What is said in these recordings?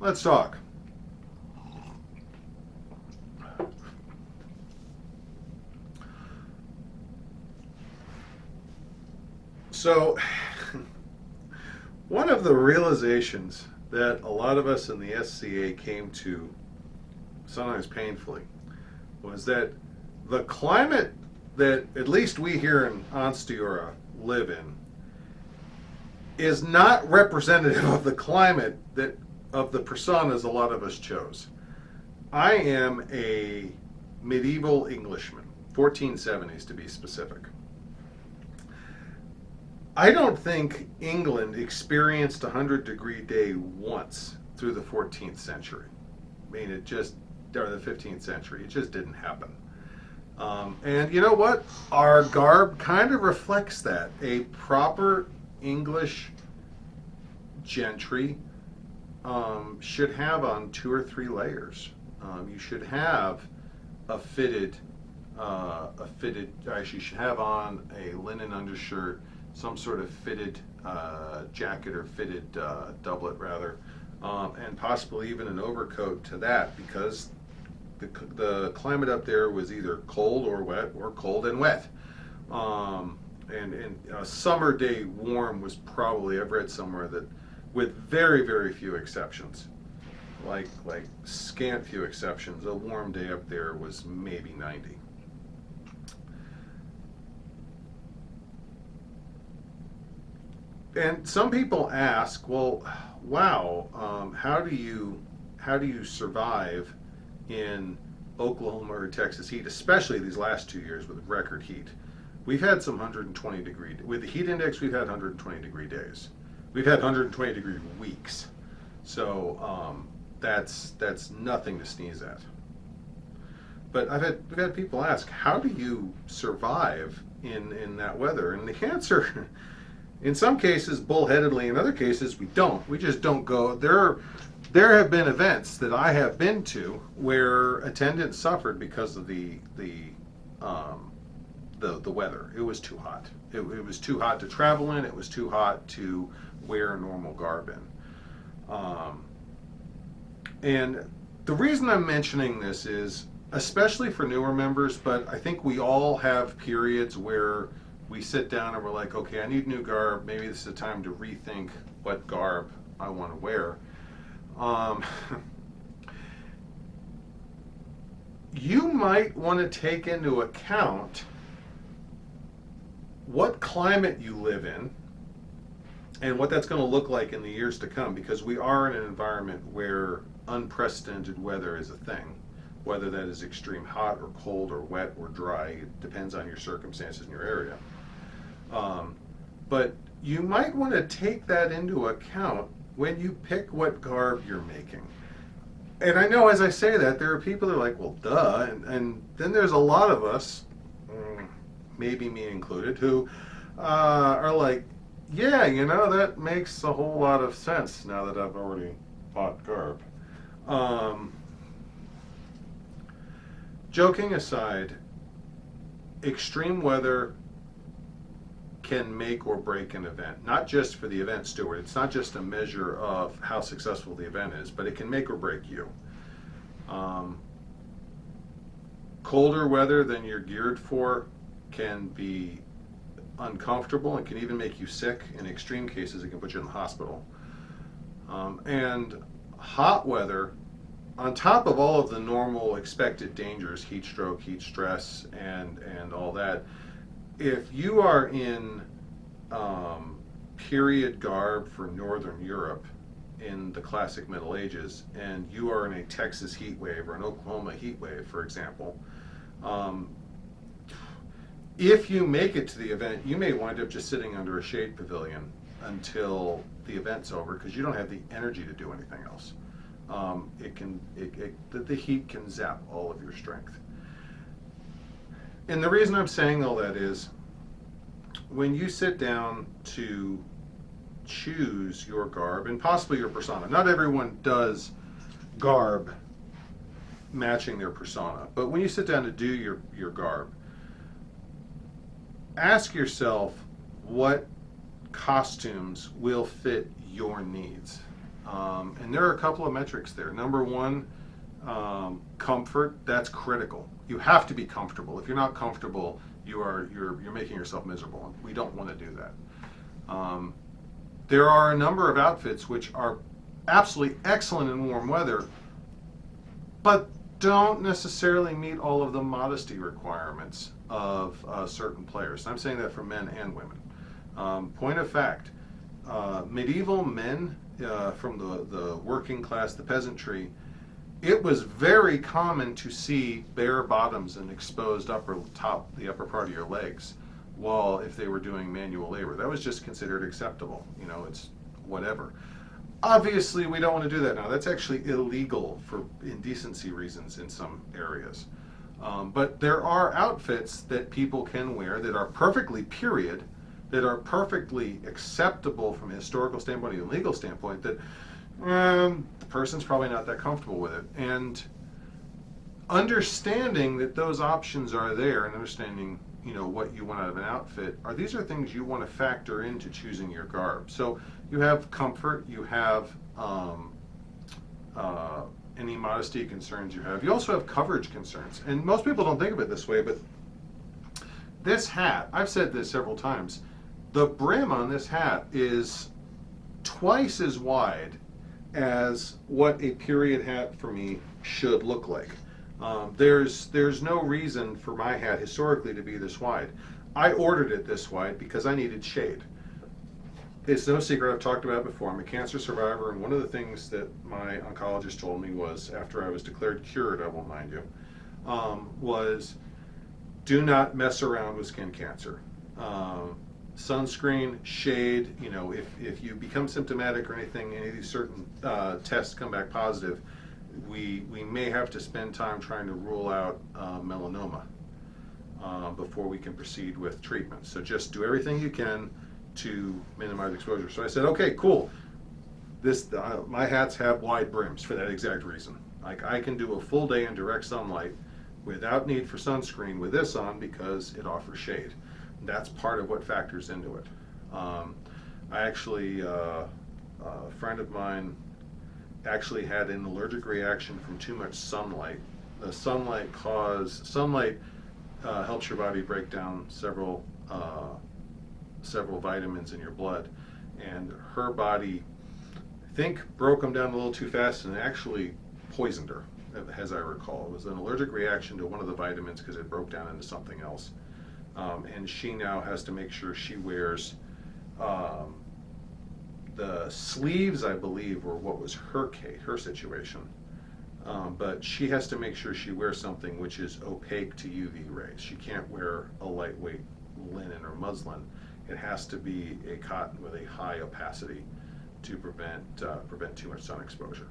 let's talk. So, one of the realizations that a lot of us in the SCA came to, sometimes painfully, was that the climate that at least we here in Onsteora live in is not representative of the climate that of the personas a lot of us chose. I am a medieval Englishman, 1470s to be specific. I don't think England experienced a 100-degree day once through the 14th century. I mean, or the 15th century, it just didn't happen. And you know what? Our garb kind of reflects that. A proper English gentry should have on 2 or 3 layers. You should have actually you should have on a linen undershirt, some sort of fitted jacket or fitted doublet rather, and possibly even an overcoat to that, because the climate up there was either cold or wet or cold and wet. And a summer day warm was probably, I've read somewhere that with very, very few exceptions, like scant few exceptions, a warm day up there was maybe 90. And some people ask, well, wow, how do you survive in Oklahoma or Texas heat, especially these last 2 years with record heat? We've had some 120 degree, with the heat index, we've had 120 degree days. We've had 120 degree weeks. So that's nothing to sneeze at. But we've had people ask, how do you survive in that weather? And the answer, in some cases, bullheadedly, in other cases, we don't. We just don't go. There have been events that I have been to where attendance suffered because of the weather. It was too hot. It was too hot to travel in. It was too hot to wear normal garb in. And the reason I'm mentioning this is, especially for newer members, but I think we all have periods where we sit down and we're like, okay, I need new garb. Maybe this is a time to rethink what garb I want to wear. You might want to take into account what climate you live in and what that's going to look like in the years to come, because we are in an environment where unprecedented weather is a thing. Whether that is extreme hot or cold or wet or dry, it depends on your circumstances in your area. But you might want to take that into account when you pick what garb you're making. And I know as I say that, there are people that are like, well, duh. And then there's a lot of us, maybe me included, who are like, yeah, you know, that makes a whole lot of sense now that I've already bought garb. Joking aside, extreme weather can make or break an event, not just for the event steward. It's not just a measure of how successful the event is, but it can make or break you. Colder weather than you're geared for can be uncomfortable and can even make you sick. In extreme cases, it can put you in the hospital. And hot weather, on top of all of the normal expected dangers, heat stroke, heat stress, and all that, if you are in period garb for Northern Europe in the classic Middle Ages, and you are in a Texas heat wave or an Oklahoma heat wave, for example, if you make it to the event, you may wind up just sitting under a shade pavilion until the event's over, because you don't have the energy to do anything else. The heat can zap all of your strength. And the reason I'm saying all that is, when you sit down to choose your garb, and possibly your persona, not everyone does garb matching their persona, but when you sit down to do your garb, ask yourself what costumes will fit your needs. And there are a couple of metrics there. Number one, comfort. That's critical. You have to be comfortable. If you're not comfortable, you're making yourself miserable. We don't want to do that. There are a number of outfits which are absolutely excellent in warm weather, but don't necessarily meet all of the modesty requirements of certain players. I'm saying that for men and women. Point of fact, medieval men from the working class, the peasantry, it was very common to see bare bottoms and exposed the upper part of your legs, while if they were doing manual labor, that was just considered acceptable. It's whatever. Obviously, we don't want to do that now. That's actually illegal for indecency reasons in some areas. But there are outfits that people can wear that are perfectly period, that are perfectly acceptable from a historical standpoint and a legal standpoint, that the person's probably not that comfortable with it. And understanding that those options are there and understanding what you want out of an outfit, these are things you want to factor into choosing your garb. So you have comfort, you have any modesty concerns you have. You also have coverage concerns. And most people don't think of it this way, but this hat, I've said this several times, the brim on this hat is twice as wide as what a period hat for me should look like. There's no reason for my hat historically to be this wide. I ordered it this wide because I needed shade. It's no secret, I've talked about it before, I'm a cancer survivor, and one of the things that my oncologist told me was, after I was declared cured, I won't mind you, was do not mess around with skin cancer. Sunscreen, shade, if you become symptomatic or anything, any of these certain tests come back positive, we may have to spend time trying to rule out melanoma before we can proceed with treatment. So just do everything you can to minimize exposure. So I said, okay, cool. My hats have wide brims for that exact reason. Like, I can do a full day in direct sunlight without need for sunscreen with this on because it offers shade. That's part of what factors into it. I actually, a friend of mine actually had an allergic reaction from too much sunlight. The sunlight helps your body break down several vitamins in your blood, and her body, I think, broke them down a little too fast and actually poisoned her, as I recall. It was an allergic reaction to one of the vitamins because it broke down into something else. And she now has to make sure she wears the sleeves, I believe, were what was her situation. But she has to make sure she wears something which is opaque to UV rays. She can't wear a lightweight linen or muslin. It has to be a cotton with a high opacity to prevent too much sun exposure.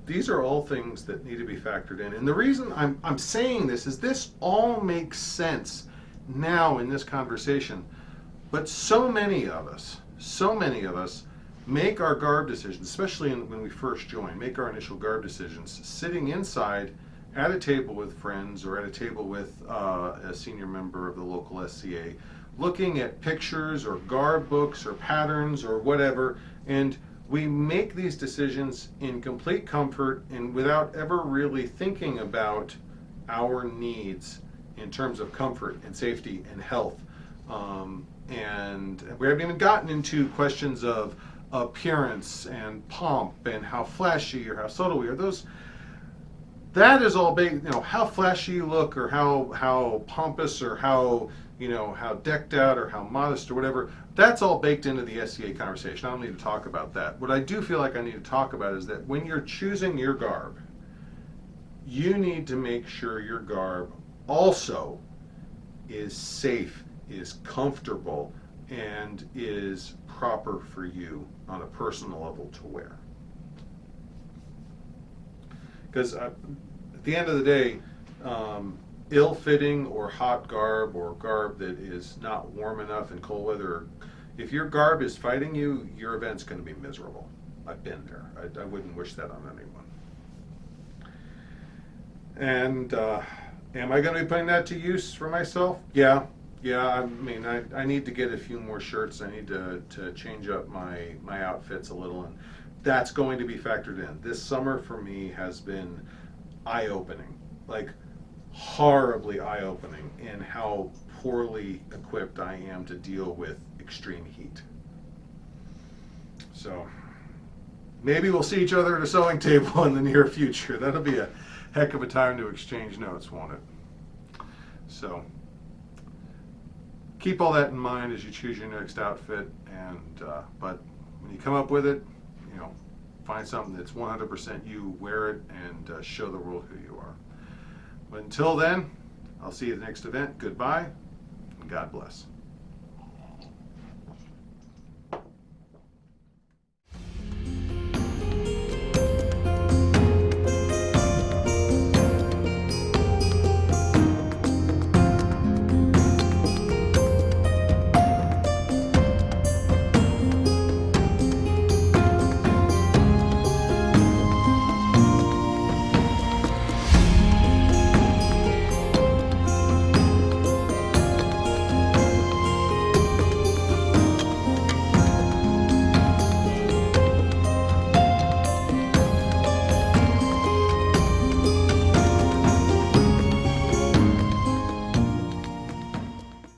These are all things that need to be factored in. And the reason I'm saying this is this all makes sense now in this conversation. But so many of us make our garb decisions, especially when we first join, make our initial garb decisions sitting inside at a table with friends or at a table with a senior member of the local SCA, looking at pictures or garb books or patterns or whatever, and we make these decisions in complete comfort and without ever really thinking about our needs in terms of comfort and safety and health. And we haven't even gotten into questions of appearance and pomp and how flashy or how subtle we are. That is all big, how flashy you look or how pompous or how decked out or how modest or whatever. That's all baked into the SCA conversation. I don't need to talk about that. What I do feel like I need to talk about is that when you're choosing your garb, you need to make sure your garb also is safe, is comfortable, and is proper for you on a personal level to wear. Because at the end of the day, ill-fitting or hot garb or garb that is not warm enough in cold weather, if your garb is fighting you, your event's going to be miserable. I've been there. I wouldn't wish that on anyone. And am I going to be putting that to use for myself? Yeah. Yeah, I mean, I need to get a few more shirts. I need to change up my outfits a little, and that's going to be factored in. This summer for me has been eye-opening, like horribly eye-opening in how poorly equipped I am to deal with extreme heat. So maybe we'll see each other at a sewing table in the near future. That'll be a heck of a time to exchange notes, won't it? So keep all that in mind as you choose your next outfit. And but when you come up with it, you know, find something that's 100% you, wear it, and show the world who you are. But until then, I'll see you at the next event. Goodbye, and God bless.